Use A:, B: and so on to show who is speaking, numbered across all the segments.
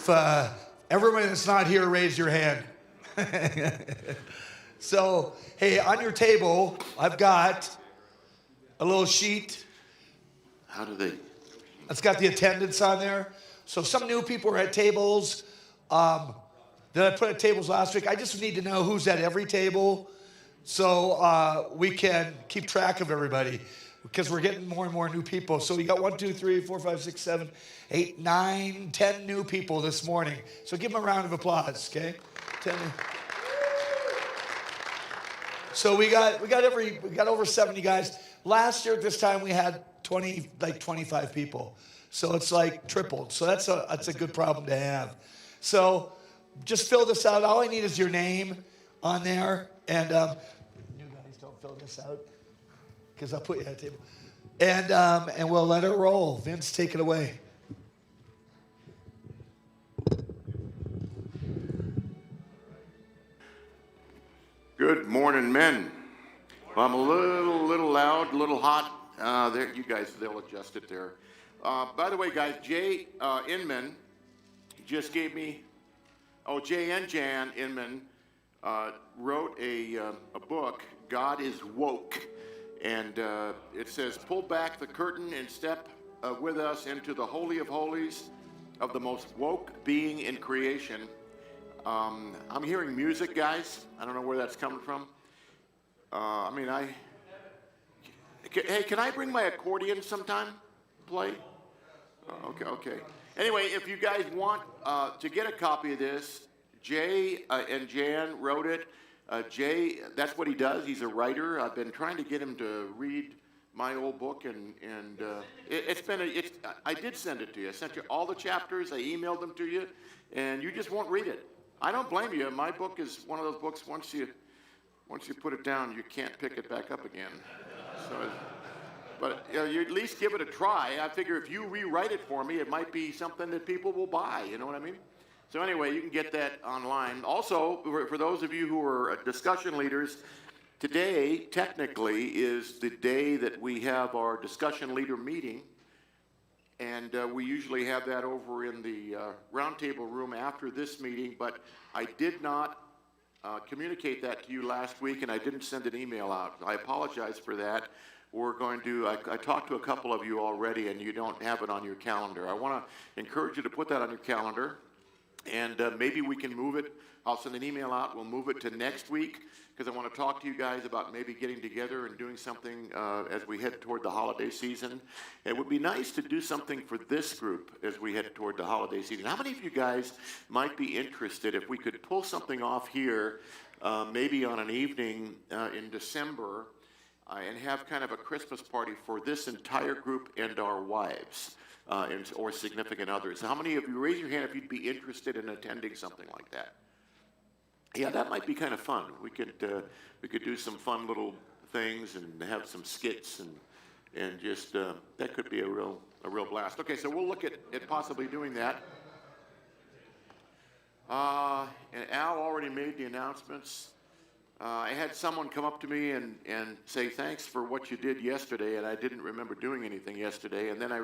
A: Everybody that's not here, raise your hand. So, hey, on your table, I've got a little sheet.
B: How do they?
A: It's got the attendance on there. So some new people are at tables. Then I put at tables last week. I just need to know who's at every table so we can keep track of everybody because we're getting more and more new people. So we got 1, 2, 3, 4, 5, 6, 7, 8, 9, 10 new people this morning. So give them a round of applause, okay? 10 new. So we got over 70 guys. Last year at this time we had 25 people. So it's like tripled. So that's a good problem to have. So just fill this out. All I need is your name on there. And you guys don't fill this out because I'll put you at the table. And we'll let it roll. Vince, take it away.
B: Good morning, men. Well, I'm a little loud, a little hot. There, you guys, they'll adjust it there. By the way, guys, Jay Inman just gave me. Jay and Jan Inman wrote a book. God is woke, and it says, "Pull back the curtain and step with us into the holy of holies of the most woke being in creation." I'm hearing music, guys. I don't know where that's coming from. Hey, can I bring my accordion sometime? Play? Okay. Anyway, if you guys want to get a copy of this, Jay and Jan wrote it. Jay, that's what he does. He's a writer. I've been trying to get him to read my old book, and I did send it to you. I sent you all the chapters. I emailed them to you, and you just won't read it. I don't blame you. My book is one of those books. Once you put it down, you can't pick it back up again. But you at least give it a try. I figure if you rewrite it for me, it might be something that people will buy. You know what I mean? So anyway, you can get that online. Also, for those of you who are discussion leaders, today technically is the day that we have our discussion leader meeting. And we usually have that over in the roundtable room after this meeting, but I did not communicate that to you last week, and I didn't send an email out. I apologize for that. We're going to, I talked to a couple of you already, and you don't have it on your calendar. I want to encourage you to put that on your calendar, and maybe we can move it. I'll send an email out. We'll move it to next week, because I want to talk to you guys about maybe getting together and doing something as we head toward the holiday season. It would be nice to do something for this group as we head toward the holiday season. How many of you guys might be interested if we could pull something off here, maybe on an evening in December, and have kind of a Christmas party for this entire group and our wives or significant others? How many of you, raise your hand if you'd be interested in attending something like that? Yeah, that might be kind of fun. We could do some fun little things and have some skits and just that could be a real blast. Okay, so we'll look at possibly doing that. And Al already made the announcements. I had someone come up to me and say thanks for what you did yesterday, and I didn't remember doing anything yesterday. And then I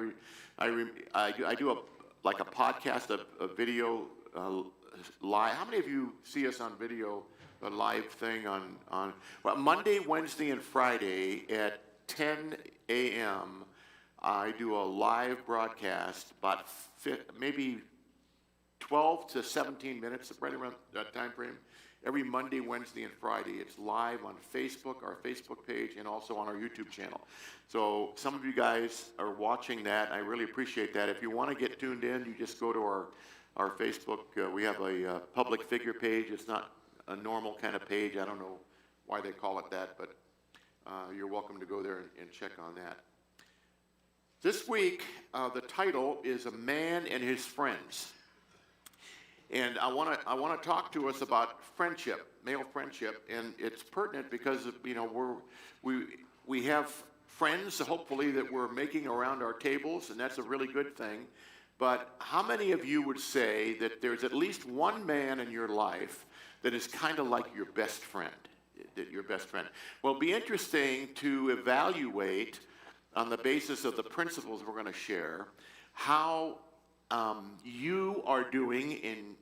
B: do a podcast, a video. Live. How many of you see us on video, a live thing on Monday, Wednesday, and Friday at 10 a.m. I do a live broadcast, about maybe 12 to 17 minutes, right around that time frame. Every Monday, Wednesday, and Friday, it's live on Facebook, our Facebook page, and also on our YouTube channel. So some of you guys are watching that. I really appreciate that. If you want to get tuned in, you just go to our Facebook. We have a public figure page. It's not a normal kind of page. I don't know why they call it that, but you're welcome to go there and check on that. This week, the title is A Man and His Friends. And I want to talk to us about friendship, male friendship, and it's pertinent because we have friends, hopefully, that we're making around our tables, and that's a really good thing. But how many of you would say that there's at least one man in your life that is kind of like your best friend? Well, it'll be interesting to evaluate on the basis of the principles we're going to share how you are doing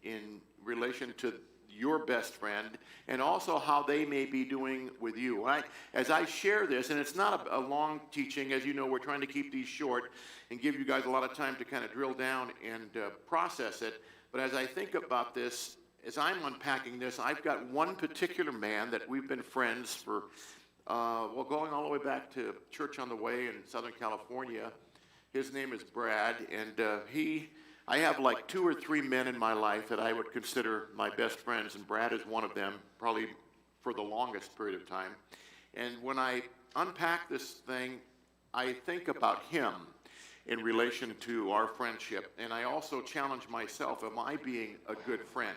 B: in relation to your best friend, and also how they may be doing with you. As I share this, and it's not a long teaching, as you know, we're trying to keep these short and give you guys a lot of time to kind of drill down and process it. But as I think about this, as I'm unpacking this, I've got one particular man that we've been friends for, going all the way back to Church on the Way in Southern California. His name is Brad, and I have like 2 or 3 men in my life that I would consider my best friends, and Brad is one of them, probably for the longest period of time. And when I unpack this thing, I think about him in relation to our friendship, and I also challenge myself, am I being a good friend?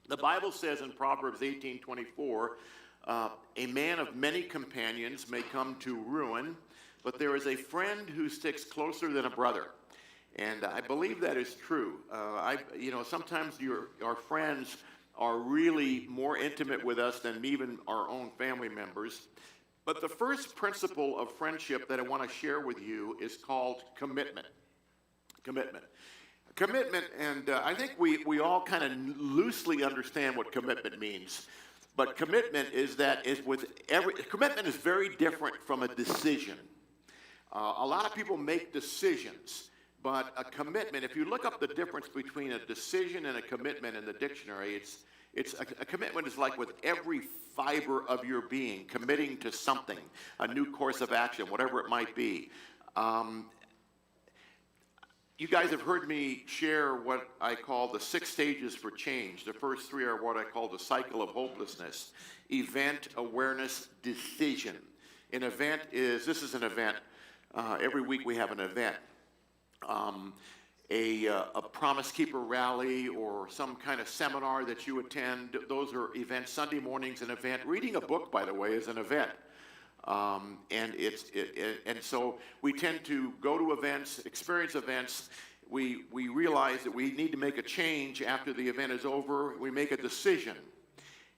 B: The Bible says in Proverbs 18:24, a man of many companions may come to ruin, but there is a friend who sticks closer than a brother. And I believe that is true. Sometimes our friends are really more intimate with us than even our own family members. But the first principle of friendship that I want to share with you is called commitment. Commitment. Commitment, and I think we all kind of loosely understand what commitment means. But commitment commitment is very different from a decision. A lot of people make decisions. But a commitment, if you look up the difference between a decision and a commitment in the dictionary, a commitment is like with every fiber of your being, committing to something, a new course of action, whatever it might be. You guys have heard me share what I call the 6 stages for change. The first 3 are what I call the cycle of hopelessness: event, awareness, decision. This is an event. Every week we have an event. A Promise Keeper rally or some kind of seminar that you attend. Those are events. Sunday morning's an event. Reading a book, by the way, is an event. And so we tend to go to events, experience events. We realize that we need to make a change after the event is over. We make a decision.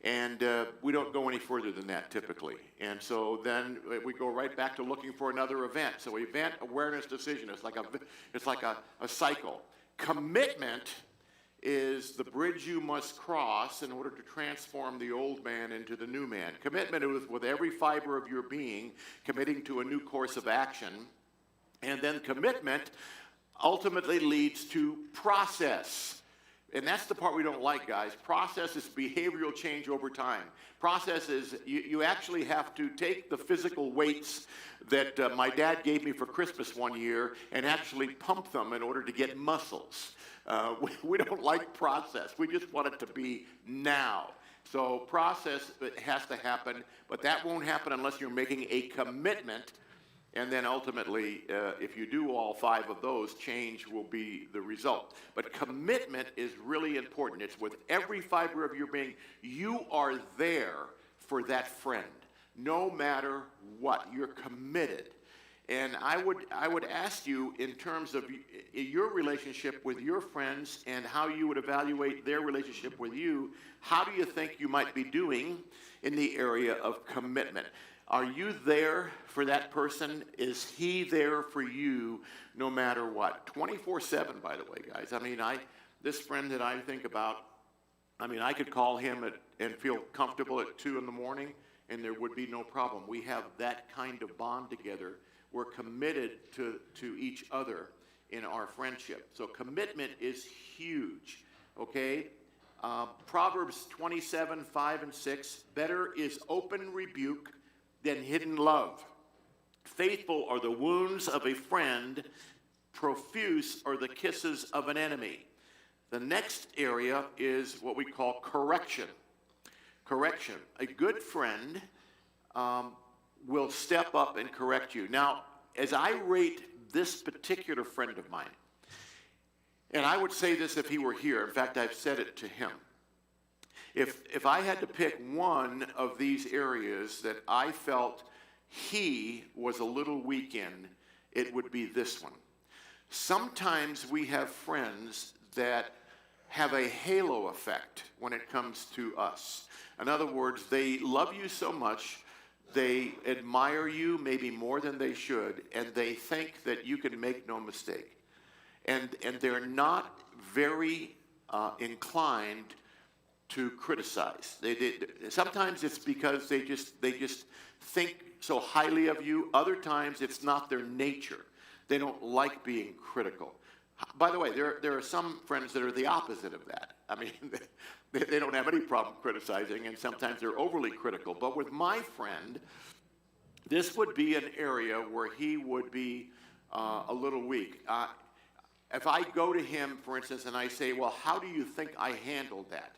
B: And we don't go any further than that typically. And so then we go right back to looking for another event. So event, awareness, decision. It's like a cycle. Commitment is the bridge you must cross in order to transform the old man into the new man. Commitment is with every fiber of your being, committing to a new course of action. And then commitment ultimately leads to process. And that's the part we don't like, guys. Process is behavioral change over time. Process is you actually have to take the physical weights that my dad gave me for Christmas one year and actually pump them in order to get muscles. We don't like process. We just want it to be now. So process has to happen, but that won't happen unless you're making a commitment. And then ultimately, if you do all 5 of those, change will be the result. But commitment is really important. It's with every fiber of your being. You are there for that friend, no matter what. You're committed. And I would ask you, in terms of your relationship with your friends and how you would evaluate their relationship with you, how do you think you might be doing in the area of commitment? Are you there for that person? Is he there for you no matter what? 24/7, by the way, guys. I mean, this friend that I think about, I could call him and feel comfortable at 2 in the morning, and there would be no problem. We have that kind of bond together. We're committed to each other in our friendship. So commitment is huge, okay? Proverbs 27:5-6, better is open rebuke than hidden love. Faithful are the wounds of a friend, profuse are the kisses of an enemy. The next area is what we call correction. Correction. A good friend will step up and correct you. Now, as I rate this particular friend of mine, and I would say this if he were here, in fact, I've said it to him. If I had to pick one of these areas that I felt he was a little weak in, it would be this one. Sometimes we have friends that have a halo effect when it comes to us. In other words, they love you so much, they admire you maybe more than they should, and they think that you can make no mistake. and they're not very inclined to criticize. Sometimes it's because they just think so highly of you. Other times it's not their nature. They don't like being critical. By the way, there are some friends that are the opposite of that. I mean, they don't have any problem criticizing, and sometimes they're overly critical. But with my friend, this would be an area where he would be a little weak. If I go to him, for instance, and I say, well, how do you think I handled that?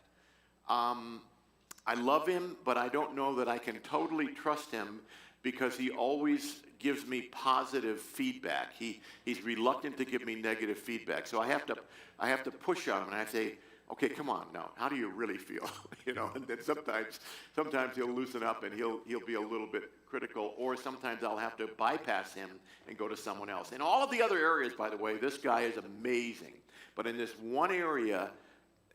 B: I love him, but I don't know that I can totally trust him because he always gives me positive feedback. He's reluctant to give me negative feedback. So I have to push on him, and I say, okay, come on now, how do you really feel? And then sometimes he'll loosen up and he'll be a little bit critical, or sometimes I'll have to bypass him and go to someone else. In all of the other areas, by the way, this guy is amazing. But in this one area,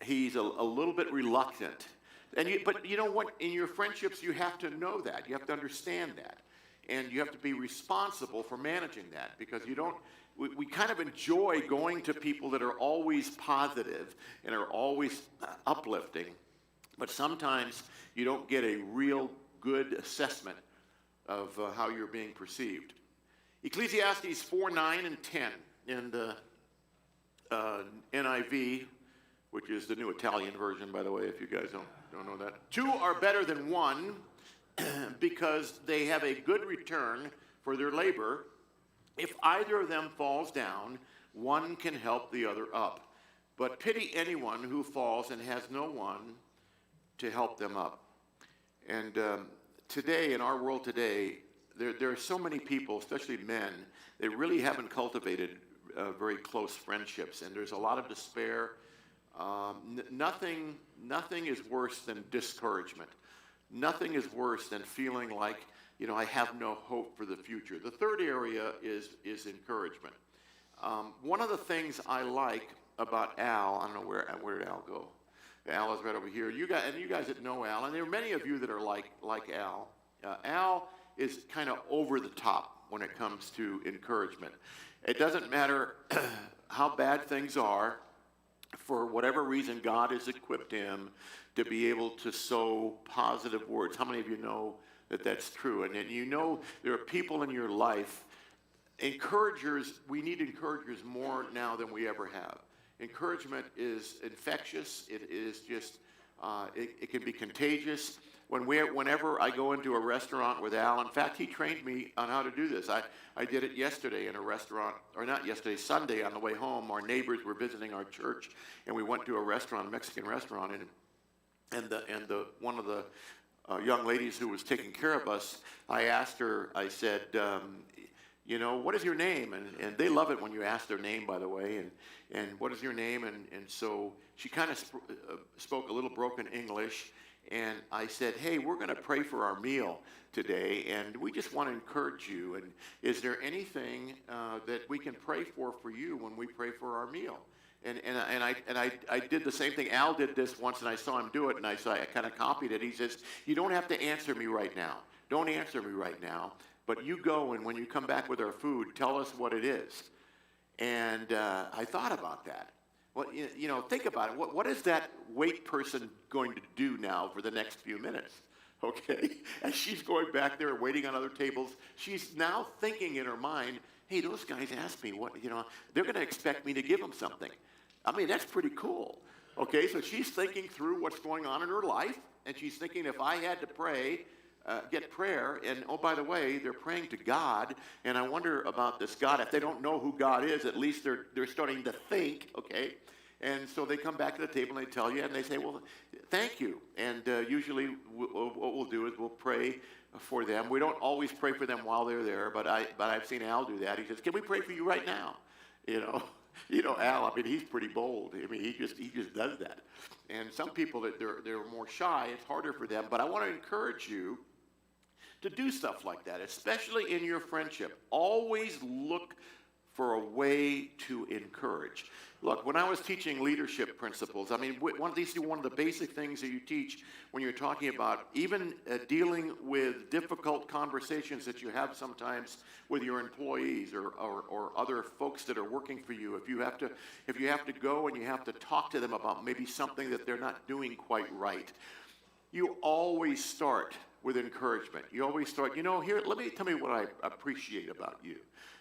B: he's a little bit reluctant. But you know what? In your friendships, you have to know that. You have to understand that. And you have to be responsible for managing that, because we kind of enjoy going to people that are always positive and are always uplifting, but sometimes you don't get a real good assessment of how you're being perceived. Ecclesiastes 4:9 and 10 in the NIV, which is the New Italian version, by the way, if you guys don't know that. Two are better than one because they have a good return for their labor. If either of them falls down, one can help the other up. But pity anyone who falls and has no one to help them up. And today, in our world today, there are so many people, especially men, they really haven't cultivated very close friendships. And there's a lot of despair. Nothing is worse than discouragement. Nothing is worse than feeling like, I have no hope for the future. The third area is encouragement. One of the things I like about Al, I don't know where did Al go? Al is right over here. You guys that know Al, and there are many of you that are like Al. Al is kind of over the top when it comes to encouragement. It doesn't matter how bad things are. For whatever reason, God has equipped him to be able to sow positive words. How many of you know that that's true? And there are people in your life, encouragers, we need encouragers more now than we ever have. Encouragement is infectious. It is just, it can be contagious. Whenever I go into a restaurant with Al, in fact, he trained me on how to do this. I did it yesterday in a restaurant, or not yesterday, Sunday on the way home. Our neighbors were visiting our church, and we went to a restaurant, a Mexican restaurant, and one of the young ladies who was taking care of us, I asked her, I said, what is your name? And they love it when you ask their name, by the way, and what is your name? And so she kind of spoke a little broken English. And I said, hey, we're going to pray for our meal today, and we just want to encourage you. And is there anything that we can pray for you when we pray for our meal? And I did the same thing. Al did this once, and I saw him do it, and I kind of copied it. He says, you don't have to answer me right now. Don't answer me right now. But you go, and when you come back with our food, tell us what it is. And I thought about that. Well, think about it. What is that wait person going to do now for the next few minutes? Okay? And she's going back there waiting on other tables. She's now thinking in her mind, hey, those guys asked me what, they're going to expect me to give them something. I mean, that's pretty cool. Okay? So she's thinking through what's going on in her life, and she's thinking, if I had to pray, get prayer, and oh, by the way, they're praying to God, and I wonder about this God. If they don't know who God is, at least they're starting to think, okay? And so they come back to the table and they tell you, and they say, well, thank you. And usually what we'll do is we'll pray for them. We don't always pray for them while they're there, but I've seen Al do that. He says, can we pray for you right now? Al, I mean, he's pretty bold. I mean, he just does that. And some people, that they're more shy, it's harder for them. But I want to encourage you to do stuff like that, especially in your friendship. Always look for a way to encourage. Look, when I was teaching leadership principles, I mean, one of the basic things that you teach when you're talking about even dealing with difficult conversations that you have sometimes with your employees or other folks that are working for you. If you have to go and you have to talk to them about maybe something that they're not doing quite right, you always start with encouragement. You always start, here, tell me what I appreciate about you.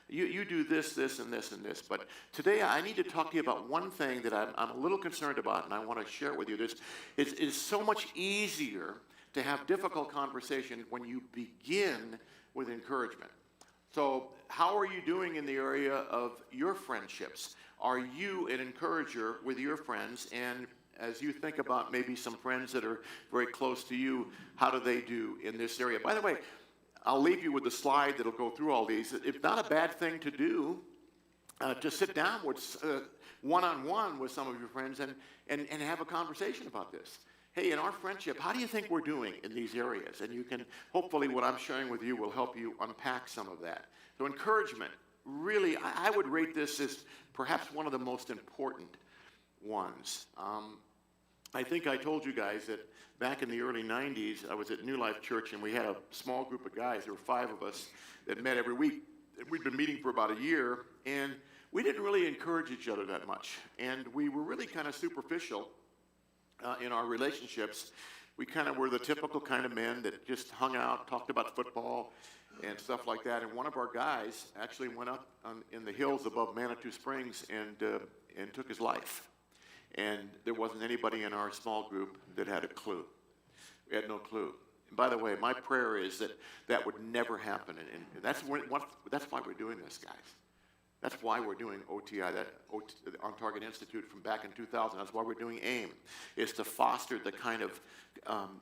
B: You do this, this, and this, and this. But today I need to talk to you about one thing that I'm a little concerned about, and I want to share it with you. It's so much easier to have difficult conversation when you begin with encouragement. So how are you doing in the area of your friendships? Are you an encourager with your friends? And as you think about maybe some friends that are very close to you, how do they do in this area? By the way, I'll leave you with a slide that'll go through all these. It's not a bad thing to do to sit down with one-on-one with some of your friends and have a conversation about this. Hey, in our friendship, how do you think we're doing in these areas? And you can, hopefully what I'm sharing with you will help you unpack some of that. So encouragement, really, I would rate this as perhaps one of the most important ones. I think I told you guys that back in the early 90s, I was at New Life Church, and we had a small group of guys. There were 5 of us that met every week. We'd been meeting for about a year, and we didn't really encourage each other that much. And we were really kind of superficial in our relationships. We kind of were the typical kind of men that just hung out, talked about football and stuff like that. And one of our guys actually went up in the hills above Manitou Springs and took his life. And there wasn't anybody in our small group that had a clue. We had no clue. And by the way, my prayer is that would never happen. And that's why we're doing this, guys. That's why we're doing OTI, the On Target Institute from back in 2000. That's why we're doing AIM, is to foster the kind of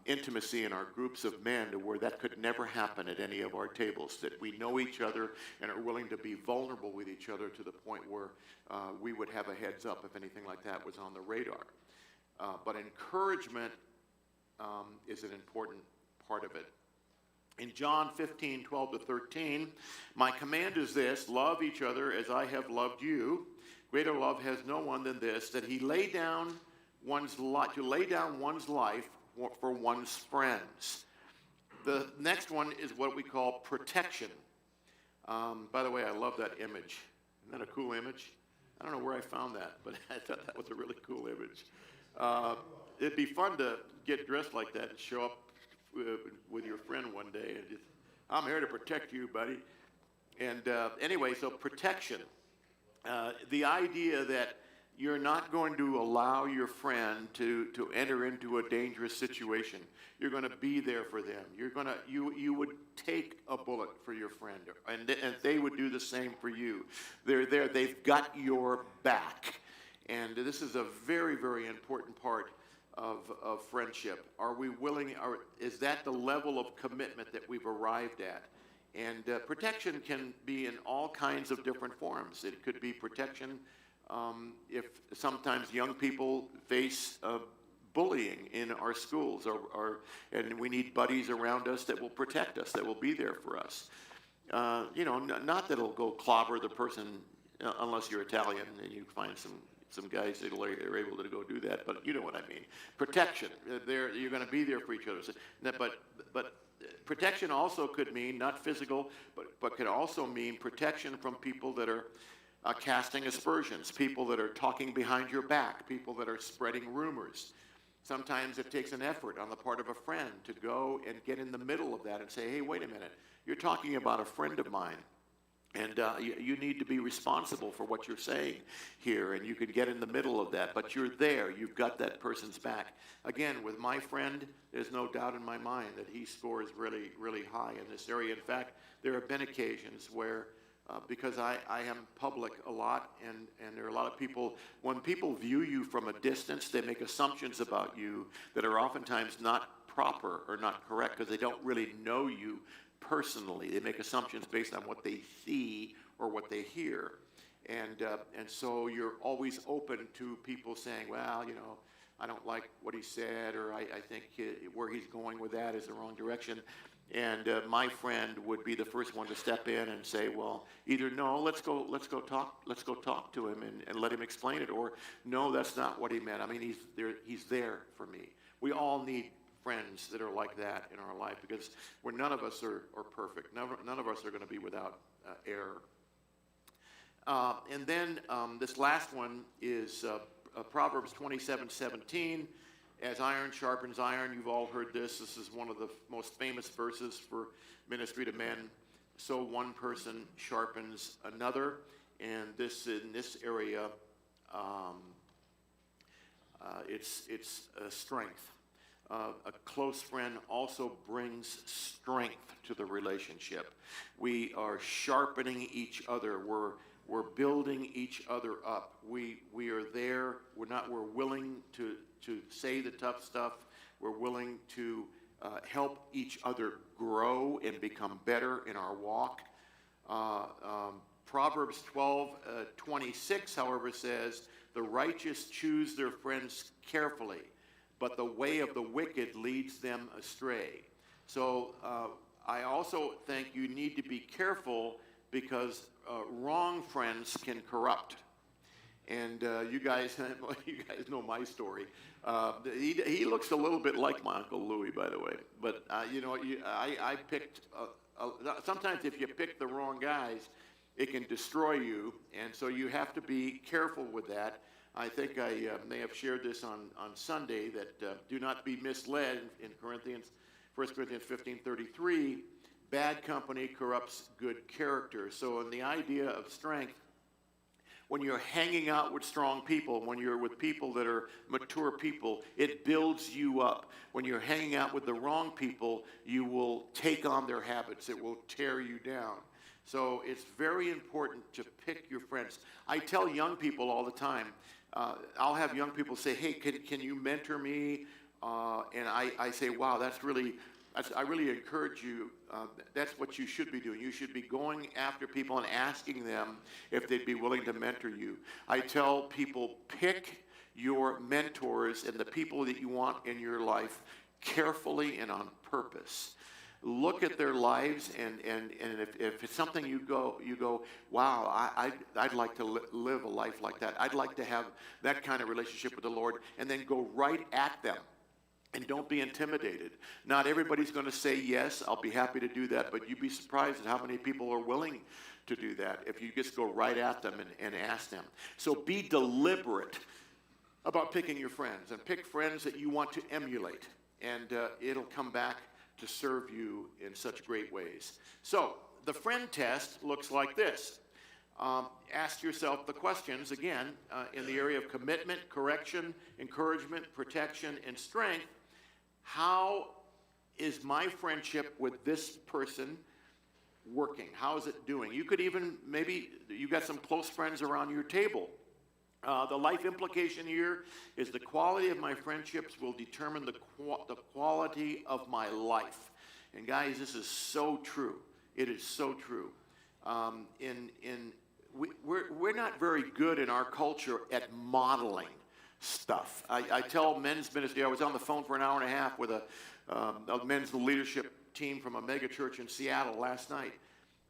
B: intimacy in our groups of men to where that could never happen at any of our tables, that we know each other and are willing to be vulnerable with each other to the point where we would have a heads up if anything like that was on the radar. But encouragement is an important part of it. In John 15:12-13, my command is this: love each other as I have loved you. Greater love has no one than this, that he lay down one's life, to lay down one's life for one's friends. The next one is what we call protection. By the way, I love that image. Isn't that a cool image? I don't know where I found that, but I thought that was a really cool image. It'd be fun to get dressed like that and show up with your friend one day and just, I'm here to protect you, buddy. And anyway, so protection. The idea that you're not going to allow your friend to enter into a dangerous situation. You're going to be there for them. You would take a bullet for your friend, and they would do the same for you. They're there. They've got your back. And this is a very, very important part of friendship. Are we willing, is that the level of commitment that we've arrived at? And protection can be in all kinds of different forms. It could be protection if sometimes young people face bullying in our schools, and we need buddies around us that will protect us, that will be there for us. Not that it'll go clobber the person unless you're Italian and you find some guys that are able to go do that, but you know what I mean. Protection. You're going to be there for each other. But protection also could mean not physical, but could also mean protection from people that are casting aspersions, people that are talking behind your back, people that are spreading rumors. Sometimes it takes an effort on the part of a friend to go and get in the middle of that and say, hey, wait a minute, you're talking about a friend of mine. And you need to be responsible for what you're saying here, and you can get in the middle of that, but you're there. You've got that person's back. Again, with my friend, there's no doubt in my mind that he scores really, really high in this area. In fact, there have been occasions where, because I am public a lot, and there are a lot of people, when people view you from a distance, they make assumptions about you that are oftentimes not proper or not correct because they don't really know you personally. They make assumptions based on what they see or what they hear. And so you're always open to people saying, well, I don't like what he said, or I think where he's going with that is the wrong direction. And my friend would be the first one to step in and say, well, either no, let's go talk to him and let him explain it, or no, that's not what he meant. I mean, he's there for me. We all need friends that are like that in our life, because none of us are perfect. None of us are going to be without error. And then this last one is Proverbs 27:17. As iron sharpens iron, you've all heard this. This is one of the most famous verses for ministry to men. So one person sharpens another, and in this area, it's strength. A close friend also brings strength to the relationship. We are sharpening each other. We're building each other up. We are there. We're willing to say the tough stuff. We're willing to help each other grow and become better in our walk. Proverbs 12:26, however, says, "The righteous choose their friends carefully, but the way of the wicked leads them astray." So I also think you need to be careful, because wrong friends can corrupt. And you guys know my story. He looks a little bit like my Uncle Louis, by the way. But I picked. Sometimes if you pick the wrong guys, it can destroy you, and so you have to be careful with that. I think I may have shared this on Sunday, that do not be misled in 1 Corinthians 15:33. Bad company corrupts good character. So in the idea of strength, when you're hanging out with strong people, when you're with people that are mature people, it builds you up. When you're hanging out with the wrong people, you will take on their habits. It will tear you down. So it's very important to pick your friends. I tell young people all the time, I'll have young people say, hey, can you mentor me? And I say, wow, I really encourage you. That's what you should be doing. You should be going after people and asking them if they'd be willing to mentor you. I tell people, pick your mentors and the people that you want in your life carefully and on purpose. Look at their lives, and if it's something you go, wow, I'd like to live a life like that. I'd like to have that kind of relationship with the Lord, and then go right at them. And don't be intimidated. Not everybody's going to say yes, I'll be happy to do that, but you'd be surprised at how many people are willing to do that if you just go right at them and ask them. So be deliberate about picking your friends, and pick friends that you want to emulate, and it'll come back to serve you in such great ways. So the friend test looks like this. Ask yourself the questions, again, in the area of commitment, correction, encouragement, protection, and strength. How is my friendship with this person working? How is it doing? You could even, maybe you got some close friends around your table. The life implication here is the quality of my friendships will determine the quality of my life. And guys, this is so true. It is so true. We're not very good in our culture at modeling stuff. I tell men's ministry, I was on the phone for an hour and a half with a men's leadership team from a mega church in Seattle last night,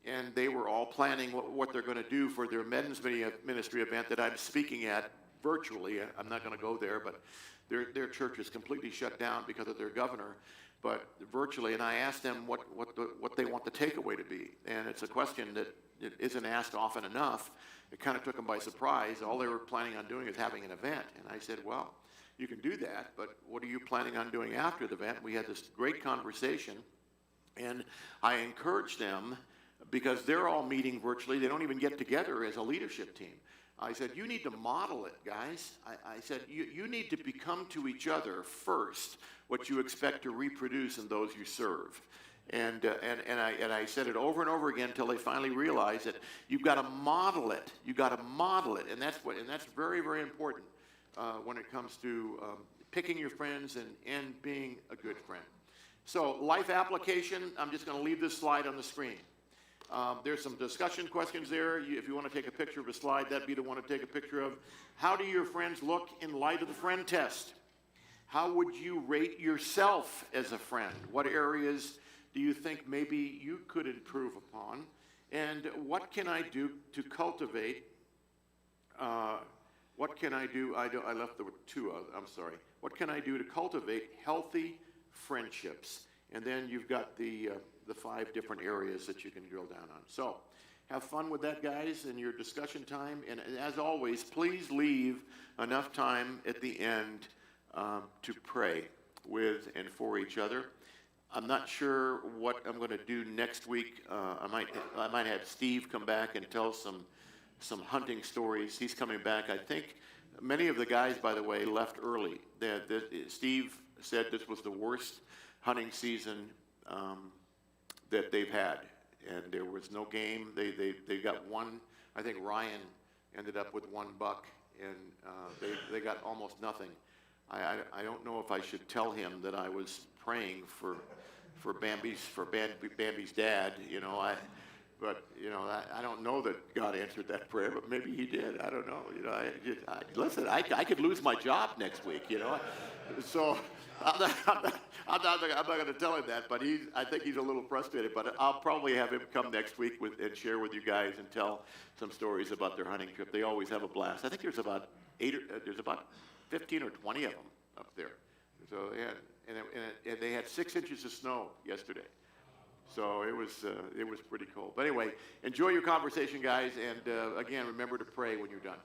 B: and they were all planning what they're going to do for their men's ministry event that I'm speaking at virtually. I'm not going to go there, but their church is completely shut down because of their governor, but virtually. And I asked them what they want the takeaway to be, and it's a question that it isn't asked often enough. It kind of took them by surprise. All they were planning on doing is having an event. And I said, well, you can do that, but what are you planning on doing after the event? We had this great conversation, and I encouraged them, because they're all meeting virtually. They don't even get together as a leadership team. I said, you need to model it, guys. I said, you need to become to each other first what you expect to reproduce in those you serve. And I said it over and over again until they finally realized that you've got to model it. You've got to model it, and that's very, very important when it comes to picking your friends and being a good friend. So life application. I'm just going to leave this slide on the screen. There's some discussion questions there. If you want to take a picture of a slide, that'd be the one to take a picture of. How do your friends look in light of the friend test? How would you rate yourself as a friend? What areas do you think maybe you could improve upon? And what can I do to cultivate? What can I do? I left the two out. I'm sorry. What can I do to cultivate healthy friendships? And then you've got the 5 different areas that you can drill down on. So have fun with that, guys, in your discussion time. And as always, please leave enough time at the end to pray with and for each other. I'm not sure what I'm going to do next week. I might have Steve come back and tell some hunting stories. He's coming back. I think many of the guys, by the way, left early. Steve said this was the worst hunting season that they've had, and there was no game. They got one. I think Ryan ended up with 1 buck, and they got almost nothing. I don't know if I should tell him that I was praying for Bambi's dad. But I don't know that God answered that prayer, but maybe He did. I don't know. Listen, I could lose my job next week. So I'm not going to tell him that. But I think he's a little frustrated. But I'll probably have him come next week and share with you guys and tell some stories about their hunting trip. They always have a blast. I think there's about 15 or 20 of them up there. So and they had 6 inches of snow yesterday. So it was pretty cold. But anyway, enjoy your conversation, guys, and again, remember to pray when you're done.